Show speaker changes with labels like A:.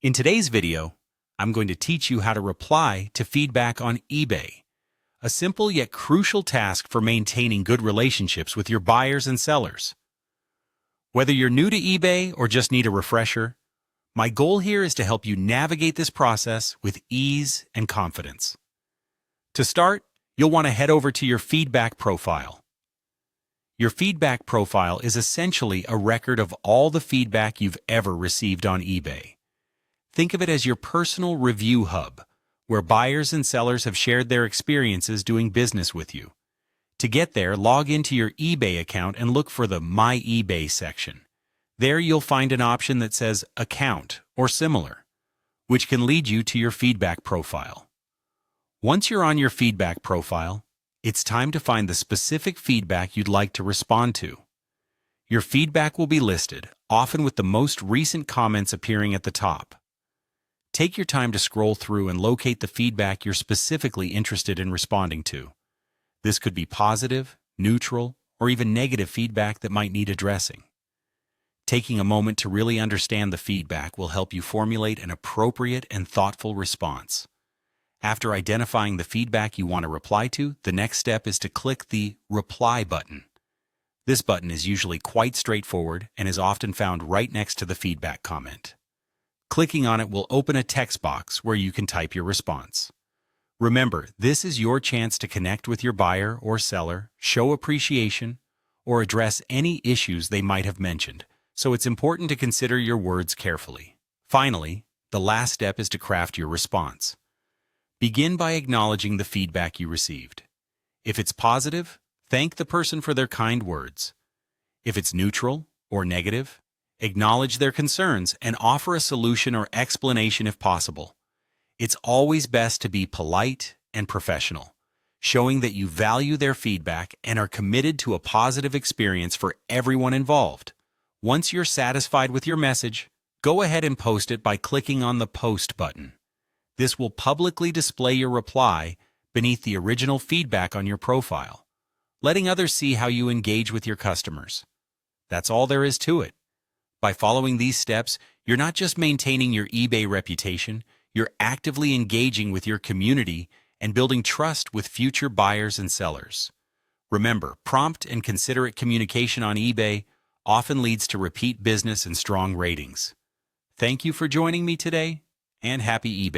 A: In today's video, I'm going to teach you how to reply to feedback on eBay, a simple yet crucial task for maintaining good relationships with your buyers and sellers. Whether you're new to eBay or just need a refresher, my goal here is to help you navigate this process with ease and confidence. To start, you'll want to head over to your feedback profile. Your feedback profile is essentially a record of all the feedback you've ever received on eBay. Think of it as your personal review hub, where buyers and sellers have shared their experiences doing business with you. To get there, log into your eBay account and look for the My eBay section. There you'll find an option that says Account or similar, which can lead you to your feedback profile. Once you're on your feedback profile, it's time to find the specific feedback you'd like to respond to. Your feedback will be listed, often with the most recent comments appearing at the top. Take your time to scroll through and locate the feedback you're specifically interested in responding to. This could be positive, neutral, or even negative feedback that might need addressing. Taking a moment to really understand the feedback will help you formulate an appropriate and thoughtful response. After identifying the feedback you want to reply to, the next step is to click the Reply button. This button is usually quite straightforward and is often found right next to the feedback comment. Clicking on it will open a text box where you can type your response. Remember, this is your chance to connect with your buyer or seller, show appreciation, or address any issues they might have mentioned, so it's important to consider your words carefully. Finally, the last step is to craft your response. Begin by acknowledging the feedback you received. If it's positive, thank the person for their kind words. If it's neutral or negative, acknowledge their concerns and offer a solution or explanation if possible. It's always best to be polite and professional, showing that you value their feedback and are committed to a positive experience for everyone involved. Once you're satisfied with your message, go ahead and post it by clicking on the Post button. This will publicly display your reply beneath the original feedback on your profile, letting others see how you engage with your customers. That's all there is to it. By following these steps, you're not just maintaining your eBay reputation, you're actively engaging with your community and building trust with future buyers and sellers. Remember, prompt and considerate communication on eBay often leads to repeat business and strong ratings. Thank you for joining me today, and happy eBay.